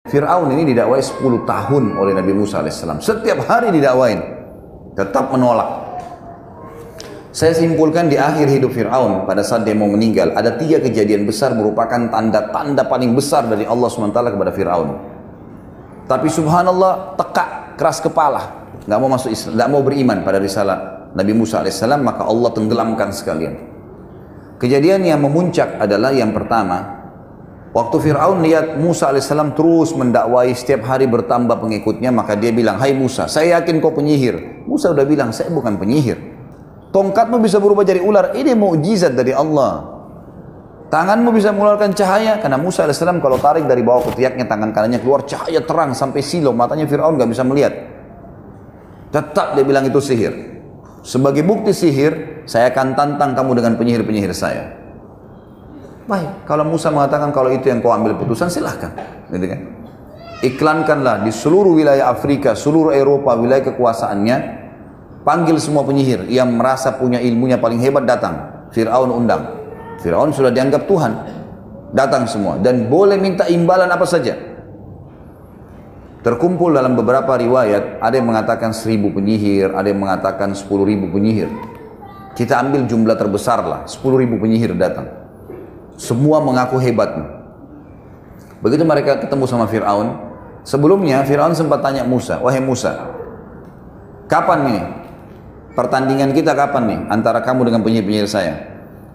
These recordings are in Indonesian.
Fir'aun ini didakwai 10 tahun oleh Nabi Musa alaihissalam. Setiap hari didakwain, tetap menolak. Saya simpulkan di akhir hidup Fir'aun, pada saat dia mau meninggal, ada 3 kejadian besar merupakan tanda-tanda paling besar dari Allah SWT kepada Fir'aun. Tapi subhanallah, tekak, keras kepala, nggak mau masuk Islam, nggak mau beriman pada risalah Nabi Musa alaihissalam, maka Allah tenggelamkan sekalian. Kejadian yang memuncak adalah yang pertama, waktu Fir'aun lihat Musa alaihissalam terus mendakwai, setiap hari bertambah pengikutnya, maka dia bilang, "Hai Musa, saya yakin kau penyihir." Musa udah bilang, "Saya bukan penyihir. Tongkatmu bisa berubah jadi ular, ini mukjizat dari Allah. Tanganmu bisa mengeluarkan cahaya." Karena Musa alaihissalam kalau tarik dari bawah ketiaknya, tangan kanannya keluar cahaya terang sampai silau, matanya Fir'aun nggak bisa melihat. Tetap dia bilang itu sihir. Sebagai bukti sihir, saya akan tantang kamu dengan penyihir-penyihir saya. Baik, kalau Musa mengatakan kalau itu yang kau ambil putusan, silahkan, gitu kan? Iklankanlah di seluruh wilayah Afrika, seluruh Eropa, wilayah kekuasaannya, panggil semua penyihir yang merasa punya ilmunya paling hebat datang. Fir'aun undang. Fir'aun sudah dianggap Tuhan, datang semua dan boleh minta imbalan apa saja. Terkumpul dalam beberapa riwayat, ada yang mengatakan 1000 penyihir, ada yang mengatakan 10.000 penyihir. Kita ambil jumlah terbesar lah, 10.000 penyihir datang. Semua mengaku hebat. Begitu mereka ketemu sama Fir'aun, sebelumnya Fir'aun sempat tanya Musa, "Wahai Musa, kapan nih pertandingan kita, kapan nih antara kamu dengan penyihir-penyihir saya?"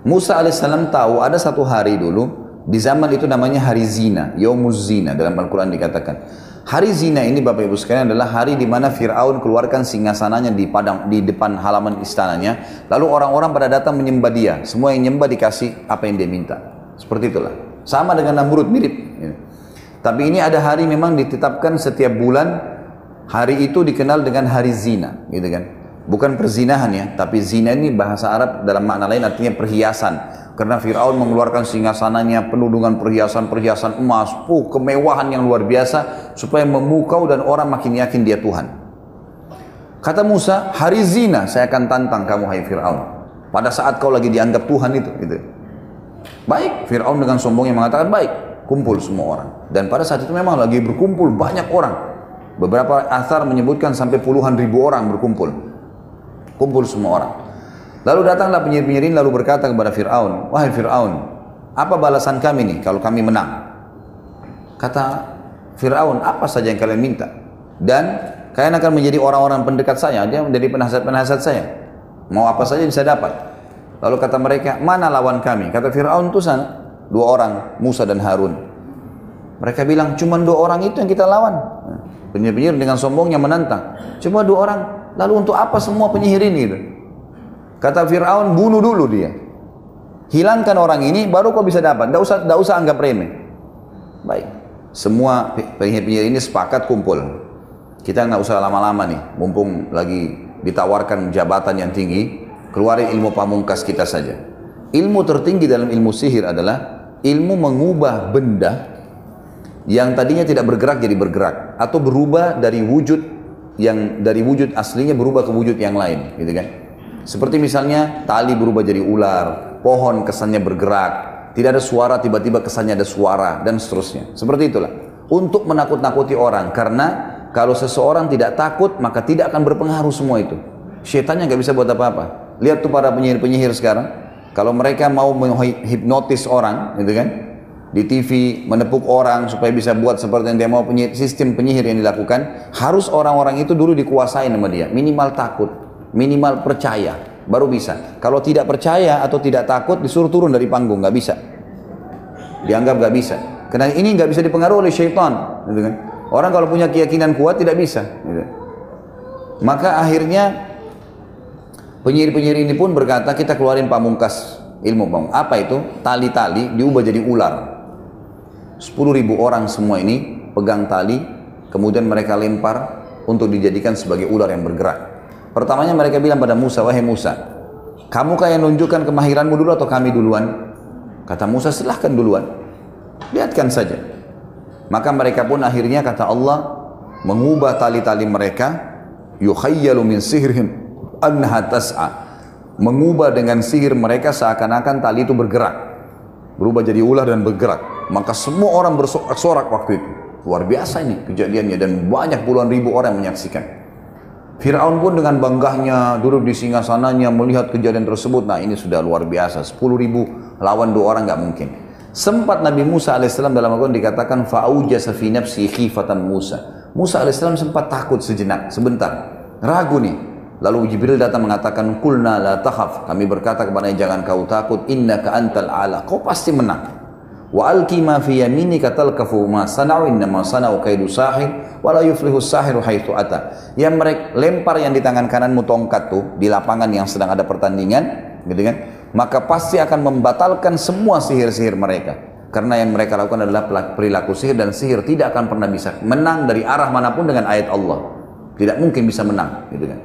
Musa alaihissalam tahu ada satu hari dulu, di zaman itu namanya hari zina, Yaumuz Zina, dalam Al-Quran dikatakan. Hari zina ini Bapak Ibu sekalian adalah hari di mana Fir'aun keluarkan singgasananya di depan halaman istananya, lalu orang-orang pada datang menyembah dia, semua yang nyembah dikasih apa yang dia minta. Seperti itulah. Sama dengan Namrud, mirip. Tapi ini ada hari memang ditetapkan setiap bulan, hari itu dikenal dengan hari zina, gitu kan. Bukan perzinahan ya, tapi zina ini bahasa Arab dalam makna lain artinya perhiasan. Karena Fir'aun mengeluarkan singgasananya penuh dengan perhiasan-perhiasan emas, kemewahan yang luar biasa, supaya memukau dan orang makin yakin dia Tuhan. Kata Musa, hari zina saya akan tantang kamu hai Fir'aun, pada saat kau lagi dianggap Tuhan itu. Gitu. Baik, Fir'aun dengan sombongnya mengatakan baik, kumpul semua orang. Dan pada saat itu memang lagi berkumpul banyak orang. Beberapa athar menyebutkan sampai puluhan ribu orang berkumpul. Kumpul semua orang. Lalu datanglah penyihir-penyihir ini lalu berkata kepada Fir'aun, "Wahai Fir'aun, apa balasan kami nih kalau kami menang?" Kata Fir'aun, "Apa saja yang kalian minta. Dan kalian akan menjadi orang-orang pendekat saya, dia menjadi penasihat-penasihat saya. Mau apa saja bisa dapat." Lalu kata mereka, "Mana lawan kami?" Kata Fir'aun, "Itu sana, 2 orang, Musa dan Harun." Mereka bilang, "Cuma 2 orang itu yang kita lawan." Penyihir-penyihir dengan sombongnya menantang, "Cuma 2 orang, lalu untuk apa semua penyihir ini?" Gitu. Kata Fir'aun, "Bunuh dulu dia. Hilangkan orang ini, baru kau bisa dapat. Tidak usah anggap remeh." Baik. Semua penyihir-penyihir ini sepakat kumpul. Kita nggak usah lama-lama nih, mumpung lagi ditawarkan jabatan yang tinggi, keluarin ilmu pamungkas kita saja. Ilmu tertinggi dalam ilmu sihir adalah ilmu mengubah benda yang tadinya tidak bergerak jadi bergerak, atau berubah dari wujud aslinya berubah ke wujud yang lain, gitu kan? Seperti misalnya tali berubah jadi ular, pohon kesannya bergerak, tidak ada suara tiba-tiba kesannya ada suara, dan seterusnya. Seperti itulah. Untuk menakut-nakuti orang, karena kalau seseorang tidak takut maka tidak akan berpengaruh semua itu. Syaitannya nggak bisa buat apa-apa. Lihat tuh para penyihir-penyihir sekarang, kalau mereka mau menghipnotis orang, gitu kan, di TV menepuk orang supaya bisa buat seperti yang dia mau, sistem penyihir yang dilakukan, harus orang-orang itu dulu dikuasai sama dia, minimal takut, minimal percaya, baru bisa. Kalau tidak percaya atau tidak takut, disuruh turun dari panggung, nggak bisa. Dianggap nggak bisa. Karena ini nggak bisa dipengaruhi oleh syaitan, gitu kan. Orang kalau punya keyakinan kuat tidak bisa. Gitu. Maka akhirnya penyihir-penyihir ini pun berkata, kita keluarin pamungkas ilmu pamungkas. Apa itu? Tali-tali diubah jadi ular. 10.000 orang semua ini pegang tali, kemudian mereka lempar untuk dijadikan sebagai ular yang bergerak. Pertamanya mereka bilang pada Musa, "Wahai Musa, kamu yang nunjukkan kemahiranmu dulu atau kami duluan?" Kata Musa, "Silahkan duluan, lihatkan saja." Maka mereka pun akhirnya, kata Allah, mengubah tali-tali mereka, yukhayyalu min sihrihim annaha tas'a, mengubah dengan sihir mereka seakan-akan tali itu bergerak, berubah jadi ular dan bergerak. Maka semua orang bersorak-sorak waktu itu. Luar biasa ini kejadiannya dan banyak puluhan ribu orang yang menyaksikan. Fir'aun pun dengan banggahnya duduk di singgasananya melihat kejadian tersebut. Nah ini sudah luar biasa, 10.000 lawan 2 orang nggak mungkin. Sempat Nabi Musa alaihissalam dalam Al-Quran dikatakan fa'aujasa fi nafsi khifatan Musa. Musa alaihissalam sempat takut sejenak, sebentar, ragu nih. Lalu Jibril datang mengatakan kulna la takhaf. Kami berkata kepadanya jangan kau takut, innaka antal ala. Kau pasti menang. Wa alqi ma fi yaminika talqafu ma sana'u innama sana'u kaidu sahir wa la yuflihu sahiru haitsu ata. Yang mereka lempar yang di tangan kananmu tongkat tuh di lapangan yang sedang ada pertandingan, gitu kan? Maka pasti akan membatalkan semua sihir-sihir mereka. Karena yang mereka lakukan adalah perilaku sihir dan sihir tidak akan pernah bisa menang dari arah manapun dengan ayat Allah. Tidak mungkin bisa menang, gitu kan?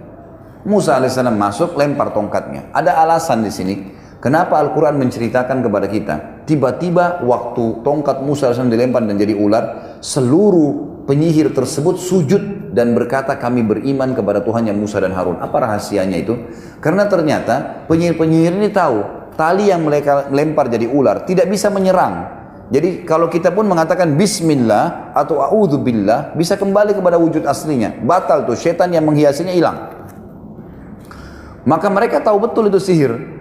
Musa alaihissalam masuk lempar tongkatnya. Ada alasan di sini. Kenapa Al-Quran menceritakan kepada kita, tiba-tiba waktu tongkat Musa AS dilempar dan jadi ular, seluruh penyihir tersebut sujud dan berkata kami beriman kepada Tuhannya Musa dan Harun. Apa rahasianya itu? Karena ternyata penyihir-penyihir ini tahu, tali yang mereka lempar jadi ular tidak bisa menyerang. Jadi kalau kita pun mengatakan Bismillah atau A'udzubillah, bisa kembali kepada wujud aslinya. Batal tuh, setan yang menghiasinya hilang. Maka mereka tahu betul itu sihir.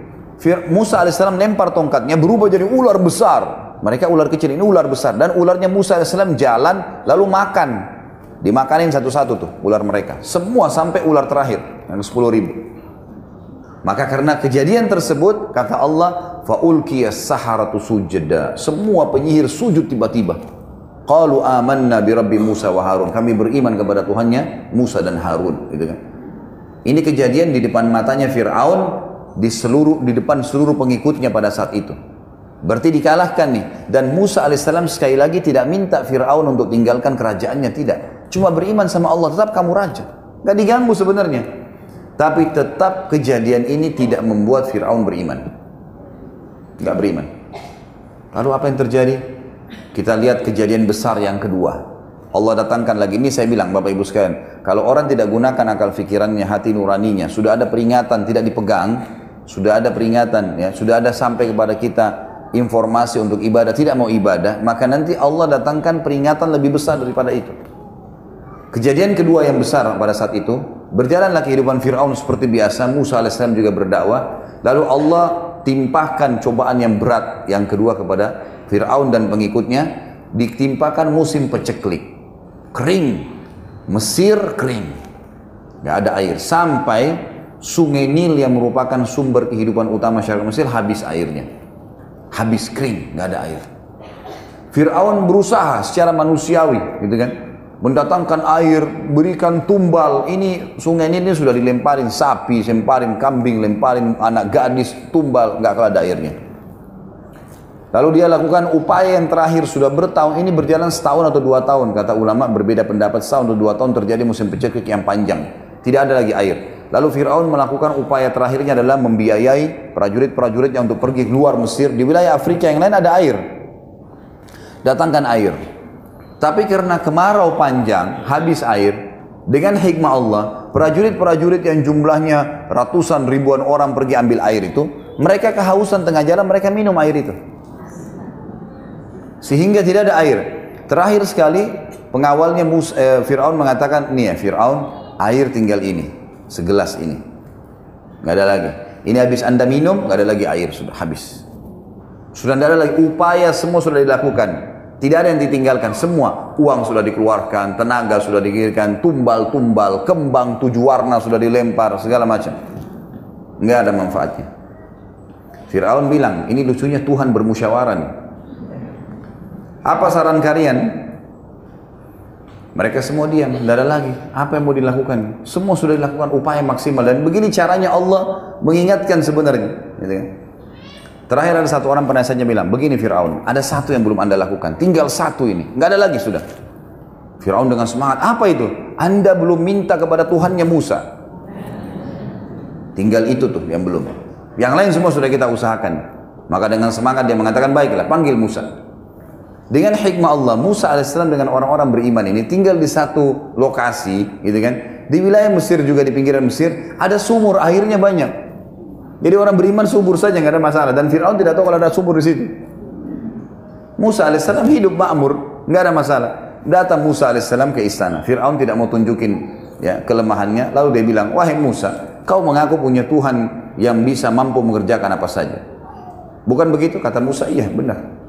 Musa alaihissalam lempar tongkatnya berubah jadi ular besar. Mereka ular kecil, ini ular besar. Dan ularnya Musa alaihissalam jalan lalu makan. Dimakanin satu-satu tuh ular mereka. Semua sampai ular terakhir yang 10.000. Maka karena kejadian tersebut kata Allah faulqiyas saharatu sujada. Semua penyihir sujud tiba-tiba. Qalu amanna bi rabbi Musa wa Harun. Kami beriman kepada Tuhannya Musa dan Harun, gitu kan. Ini kejadian di depan matanya Fir'aun, di depan seluruh pengikutnya pada saat itu. Berarti dikalahkan nih. Dan Musa alaihissalam sekali lagi tidak minta Fir'aun untuk tinggalkan kerajaannya, tidak. Cuma beriman sama Allah, tetap kamu raja. Gak diganggu sebenarnya. Tapi tetap kejadian ini tidak membuat Fir'aun beriman. Gak beriman. Lalu apa yang terjadi? Kita lihat kejadian besar yang kedua. Allah datangkan lagi, ini saya bilang Bapak Ibu sekalian, kalau orang tidak gunakan akal fikirannya, hati nuraninya, sudah ada peringatan tidak dipegang, sudah ada peringatan, ya, sudah ada sampai kepada kita informasi untuk ibadah, tidak mau ibadah, maka nanti Allah datangkan peringatan lebih besar daripada itu. Kejadian kedua yang besar pada saat itu, berjalanlah kehidupan Fir'aun seperti biasa, Musa alaihissalam juga berdakwah, lalu Allah timpahkan cobaan yang berat yang kedua kepada Fir'aun dan pengikutnya, ditimpakan musim peceklik. Kering, Mesir kering, nggak ada air, sampai sungai Nil yang merupakan sumber kehidupan utama masyarakat Mesir habis airnya, habis kering, nggak ada air. Fir'aun berusaha secara manusiawi, gitu kan, mendatangkan air, berikan tumbal. Ini sungai Nil ini sudah dilemparin sapi, lemparin kambing, lemparin anak gadis, tumbal, nggak ada airnya. Lalu dia lakukan upaya yang terakhir sudah bertahun, ini berjalan setahun atau 2 tahun. Kata ulama berbeda pendapat, setahun atau 2 tahun terjadi musim peceklik yang panjang. Tidak ada lagi air. Lalu Fir'aun melakukan upaya terakhirnya adalah membiayai prajurit-prajuritnya untuk pergi keluar Mesir. Di wilayah Afrika yang lain ada air. Datangkan air. Tapi karena kemarau panjang, habis air. Dengan hikmah Allah, prajurit-prajurit yang jumlahnya ratusan ribuan orang pergi ambil air itu, mereka kehausan tengah jalan, mereka minum air itu. Sehingga tidak ada air. Terakhir sekali pengawalnya Fir'aun mengatakan, nih ya Fir'aun, air tinggal ini, segelas ini, nggak ada lagi. Ini habis anda minum, nggak ada lagi air, sudah habis. Sudah tidak ada lagi, upaya semua sudah dilakukan, tidak ada yang ditinggalkan, semua uang sudah dikeluarkan, tenaga sudah dikirimkan, tumbal-tumbal, kembang 7 warna sudah dilempar, segala macam, nggak ada manfaatnya. Fir'aun bilang, ini lucunya Tuhan bermusyawarah nih. Apa saran kalian? Mereka semua diam, tidak ada lagi. Apa yang mau dilakukan? Semua sudah dilakukan upaya maksimal. Dan begini caranya Allah mengingatkan sebenarnya. Gitu kan? Terakhir ada satu orang penasihatnya bilang, begini Fir'aun, ada satu yang belum anda lakukan. Tinggal satu ini. Nggak ada lagi sudah. Fir'aun dengan semangat, apa itu? Anda belum minta kepada Tuhannya Musa. Tinggal itu tuh yang belum. Yang lain semua sudah kita usahakan. Maka dengan semangat dia mengatakan, baiklah, panggil Musa. Dengan hikmah Allah, Musa alaihissalam dengan orang-orang beriman ini tinggal di satu lokasi, gitu kan? Di wilayah Mesir juga, di pinggiran Mesir, ada sumur, airnya banyak. Jadi orang beriman subur saja, nggak ada masalah. Dan Fir'aun tidak tahu kalau ada sumur di situ. Musa alaihissalam hidup makmur, nggak ada masalah. Datang Musa alaihissalam ke istana. Fir'aun tidak mau tunjukin ya kelemahannya. Lalu dia bilang, wahai Musa, kau mengaku punya Tuhan yang bisa mampu mengerjakan apa saja. Bukan begitu? Kata Musa, iya benar.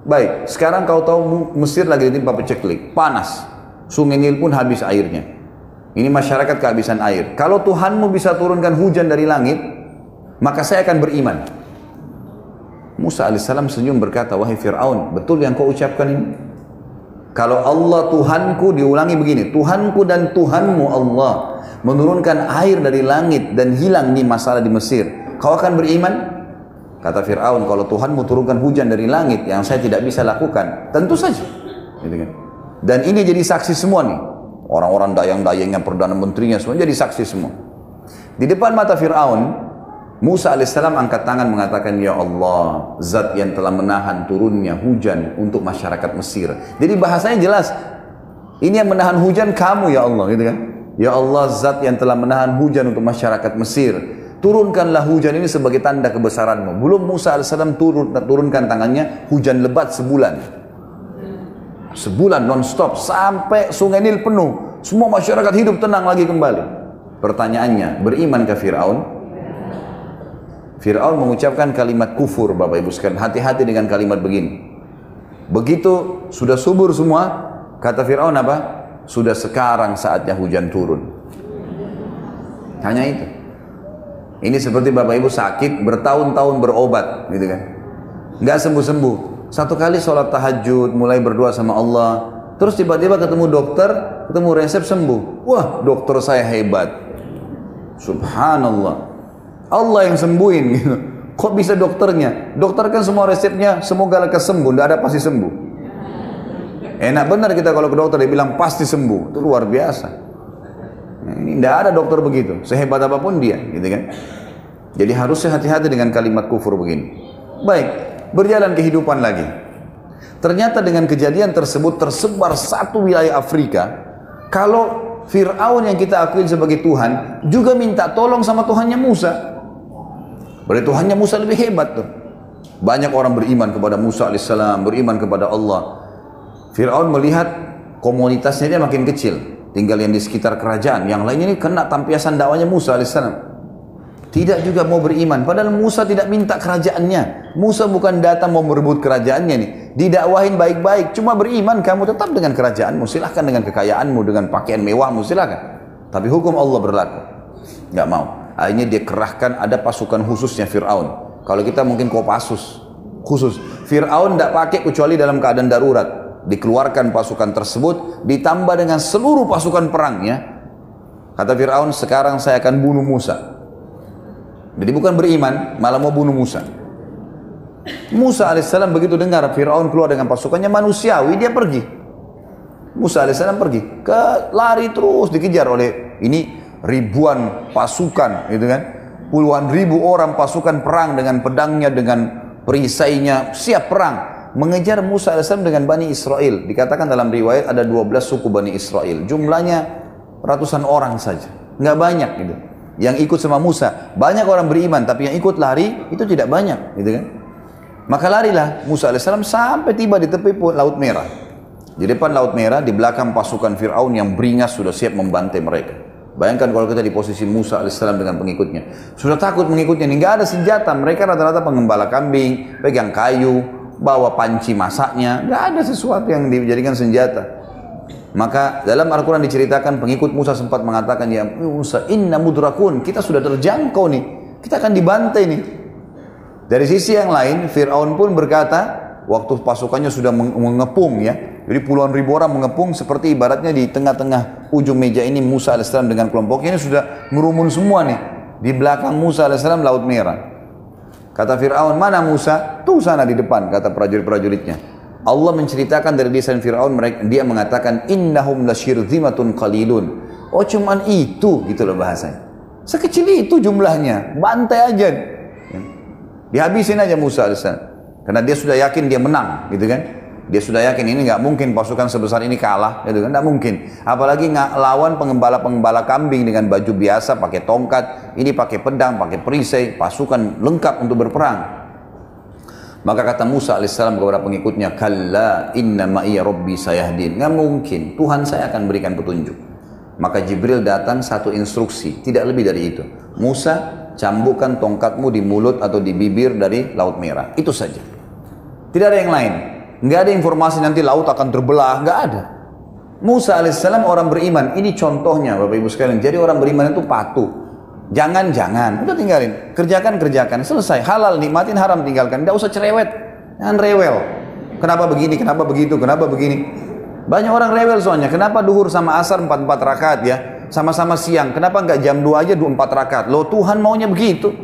Baik, sekarang kau tahu Mesir lagi ditimpa paceklik, panas. Sungai Nil pun habis airnya. Ini masyarakat kehabisan air. Kalau Tuhanmu bisa turunkan hujan dari langit, maka saya akan beriman. Musa alaihissalam senyum berkata, wahai Fir'aun, betul yang kau ucapkan ini? Kalau Allah Tuhanku, diulangi begini, Tuhanku dan Tuhanmu Allah menurunkan air dari langit dan hilang nih masalah di Mesir, kau akan beriman? Kata Fir'aun, kalau Tuhanmu turunkan hujan dari langit yang saya tidak bisa lakukan, tentu saja. Gitu kan? Dan ini jadi saksi semua nih, orang-orang dayang-dayangnya, perdana menterinya, semua jadi saksi semua. Di depan mata Fir'aun, Musa alaihissalam angkat tangan mengatakan, ya Allah, zat yang telah menahan turunnya hujan untuk masyarakat Mesir. Jadi bahasanya jelas, ini yang menahan hujan kamu ya Allah, gitu kan? Ya Allah, zat yang telah menahan hujan untuk masyarakat Mesir, turunkanlah hujan ini sebagai tanda kebesaranmu. Belum Musa alaihissalam turunkan tangannya, hujan lebat sebulan. Sebulan non-stop, sampai sungai Nil penuh. Semua masyarakat hidup tenang lagi kembali. Pertanyaannya, berimankah Fir'aun? Fir'aun mengucapkan kalimat kufur, Bapak Ibu sekalian. Hati-hati dengan kalimat begini. Begitu sudah subur semua, kata Fir'aun apa? Sudah sekarang saatnya hujan turun. Hanya itu. Ini seperti Bapak Ibu sakit, bertahun-tahun berobat, gitu kan? Nggak sembuh-sembuh. Satu kali sholat tahajud, mulai berdoa sama Allah, terus tiba-tiba ketemu dokter, ketemu resep sembuh. Wah, dokter saya hebat. Subhanallah. Allah yang sembuhin gitu. Kok bisa dokternya? Dokter kan semua resepnya semoga lekas sembuh, tidak ada pasti sembuh. Enak benar kita kalau ke dokter dia bilang pasti sembuh, itu luar biasa. Nah, ini tidak ada dokter begitu, sehebat apapun dia, gitu kan? Jadi harusnya hati-hati dengan kalimat kufur begini. Baik, berjalan kehidupan lagi. Ternyata dengan kejadian tersebut tersebar satu wilayah Afrika. Kalau Fir'aun yang kita akui sebagai Tuhan juga minta tolong sama Tuhannya Musa. Berarti Tuhannya Musa lebih hebat tuh. Banyak orang beriman kepada Musa alaihissalam, beriman kepada Allah. Fir'aun melihat komunitasnya dia makin kecil, tinggal yang di sekitar kerajaan. Yang lainnya ini kena tampiasan dakwanya Musa alaihissalam. Tidak juga mau beriman, padahal Musa tidak minta kerajaannya. Musa bukan datang mau merebut kerajaannya nih. Didakwahin baik-baik, cuma beriman kamu tetap dengan kerajaanmu, silahkan dengan kekayaanmu, dengan pakaian mewahmu, silahkan. Tapi hukum Allah berlaku. Nggak mau. Akhirnya dia kerahkan, ada pasukan khususnya Fir'aun. Kalau kita mungkin Kopassus khusus. Fir'aun tidak pakai kecuali dalam keadaan darurat. Dikeluarkan pasukan tersebut, ditambah dengan seluruh pasukan perangnya. Kata Fir'aun, sekarang saya akan bunuh Musa. Jadi bukan beriman, malah mau bunuh Musa. Musa alaihissalam begitu dengar Fir'aun keluar dengan pasukannya manusiawi, dia pergi. Musa alaihissalam pergi, lari terus dikejar oleh ini ribuan pasukan, gitu kan? Puluhan ribu orang pasukan perang dengan pedangnya, dengan perisainya, siap perang. Mengejar Musa alaihissalam dengan Bani Israel. Dikatakan dalam riwayat ada 12 suku Bani Israel. Jumlahnya ratusan orang saja, nggak banyak gitu. Yang ikut sama Musa, banyak orang beriman, tapi yang ikut lari itu tidak banyak, gitu kan? Maka larilah Musa alaihissalam sampai tiba di tepi Laut Merah. Di depan Laut Merah, di belakang pasukan Fir'aun yang beringas sudah siap membantai mereka. Bayangkan kalau kita di posisi Musa alaihissalam dengan pengikutnya, sudah takut mengikutnya, nggak ada senjata. Mereka rata-rata pengembala kambing, pegang kayu, bawa panci masaknya, nggak ada sesuatu yang dijadikan senjata. Maka dalam Al-Quran diceritakan pengikut Musa sempat mengatakan, ya Musa, inna mudrakun, kita sudah terjangkau nih, kita akan dibantai nih. Dari sisi yang lain, Fir'aun pun berkata, waktu pasukannya sudah mengepung ya, jadi puluhan ribu orang mengepung, seperti ibaratnya di tengah-tengah ujung meja ini Musa alaihissalam dengan kelompoknya ini sudah merumun semua nih. Di belakang Musa alaihissalam Laut Merah. Kata Fir'aun, mana Musa? Tuh sana di depan, kata prajurit-prajuritnya. Allah menceritakan dari lisan Fir'aun, dia mengatakan innahum lasyirzimatun qalilun. Oh cuman itu, gitu loh bahasanya. Sekecil itu jumlahnya, bantai aja. Dihabisin aja Musa alaihissalam. Karena dia sudah yakin dia menang, gitu kan? Dia sudah yakin ini nggak mungkin pasukan sebesar ini kalah, gitu kan? Nggak mungkin. Apalagi nggak lawan pengembala-pengembala kambing dengan baju biasa, pakai tongkat, ini pakai pedang, pakai perisai, pasukan lengkap untuk berperang. Maka kata Musa alaihissalam kepada pengikutnya, kalla inna ma'iya rabbi sayahdin. Nggak mungkin, Tuhan saya akan berikan petunjuk. Maka Jibril datang satu instruksi, tidak lebih dari itu. Musa, cambukkan tongkatmu di mulut atau di bibir dari Laut Merah. Itu saja. Tidak ada yang lain. Nggak ada informasi nanti laut akan terbelah, nggak ada. Musa alaihissalam orang beriman. Ini contohnya Bapak Ibu sekalian. Jadi orang beriman itu patuh. Jangan, udah tinggalin. Kerjakan, selesai. Halal, nikmatin, haram, tinggalkan. Tidak usah cerewet, jangan rewel. Kenapa begini, kenapa begitu, kenapa begini. Banyak orang rewel soalnya. Kenapa duhur sama asar 4 rakaat ya? Sama-sama siang. Kenapa nggak jam 2 aja 4 rakaat? Loh Tuhan maunya begitu.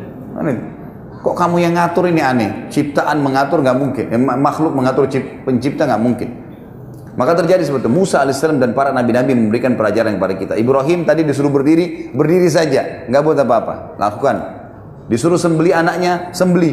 Kok kamu yang ngatur ini aneh? Ciptaan mengatur nggak mungkin. Makhluk mengatur pencipta nggak mungkin. Maka terjadi seperti itu. Musa alaihissalam dan para nabi-nabi memberikan pelajaran kepada kita. Ibrahim tadi disuruh berdiri saja, nggak buat apa-apa, lakukan. Disuruh sembeli anaknya, sembeli.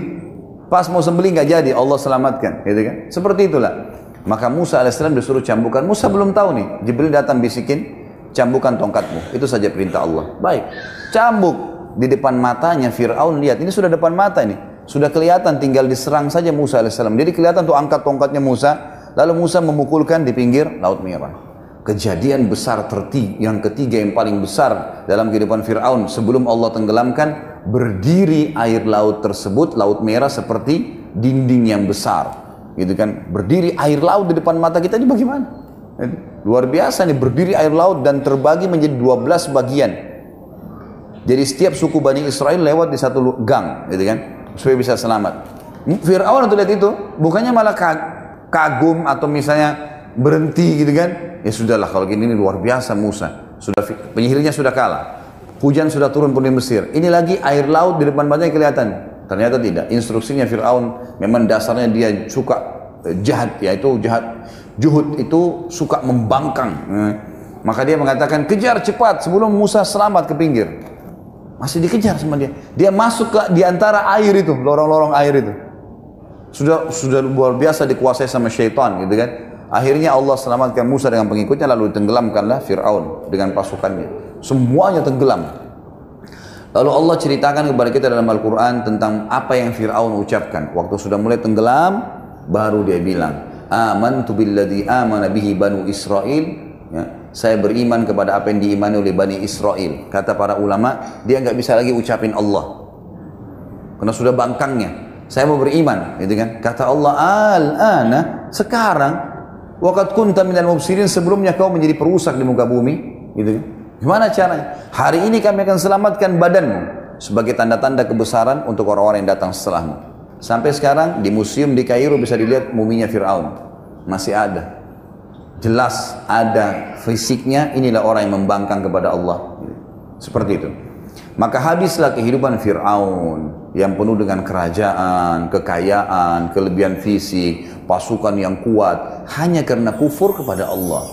Pas mau sembeli nggak jadi, Allah selamatkan, gitu kan? Seperti itulah. Maka Musa alaihissalam disuruh cambukan. Musa belum tahu nih. Jibril datang bisikin, cambukan tongkatmu. Itu saja perintah Allah. Baik, cambuk di depan matanya Fir'aun. Lihat, ini sudah depan mata ini, sudah kelihatan, tinggal diserang saja Musa alaihissalam. Jadi kelihatan tuh angkat tongkatnya Musa. Lalu Musa memukulkan di pinggir Laut Merah. Kejadian besar yang ketiga yang paling besar dalam kehidupan Fir'aun sebelum Allah tenggelamkan, berdiri air laut tersebut, Laut Merah seperti dinding yang besar, gitu kan? Berdiri air laut di depan mata kita, ini bagaimana? Luar biasa nih, berdiri air laut dan terbagi menjadi 12 bagian. Jadi setiap suku Bani Israel lewat di satu gang, gitu kan? Supaya bisa selamat. Fir'aun itu lihat itu, bukannya malah kagum atau misalnya berhenti gitu kan. Ya sudahlah kalau gini, ini luar biasa Musa. Penyihirnya sudah kalah. Hujan sudah turun pun di Mesir. Ini lagi air laut di depan matanya kelihatan. Ternyata tidak. Instruksinya Fir'aun memang dasarnya dia suka jahat, yaitu juhud itu suka membangkang. Maka dia mengatakan kejar cepat sebelum Musa selamat ke pinggir. Masih dikejar sama dia. Dia masuk ke di antara air itu, lorong-lorong air itu. Sudah luar biasa dikuasai sama syaitan, gitu kan. Akhirnya Allah selamatkan Musa dengan pengikutnya, lalu ditenggelamkanlah Fir'aun dengan pasukannya. Semuanya tenggelam. Lalu Allah ceritakan kepada kita dalam Al-Quran tentang apa yang Fir'aun ucapkan. Waktu sudah mulai tenggelam, baru dia bilang, amantu billadzi amana bihi banu Israel. Ya, saya beriman kepada apa yang diimani oleh Bani Israel. Kata para ulama, dia nggak bisa lagi ucapin Allah, karena sudah bangkangnya. Saya mau beriman, gitu kan? Kata Allah, al-ana, sekarang, waqad kunta minal mufsidin, sebelumnya kau menjadi perusak di muka bumi, gitu kan? Gimana caranya? Hari ini kami akan selamatkan badanmu sebagai tanda-tanda kebesaran untuk orang-orang yang datang setelahmu. Sampai sekarang di museum di Kairo bisa dilihat muminya Fir'aun, masih ada. Jelas ada fisiknya, inilah orang yang membangkang kepada Allah. Seperti itu. Maka habislah kehidupan Fir'aun yang penuh dengan kerajaan, kekayaan, kelebihan fisik, pasukan yang kuat, hanya karena kufur kepada Allah.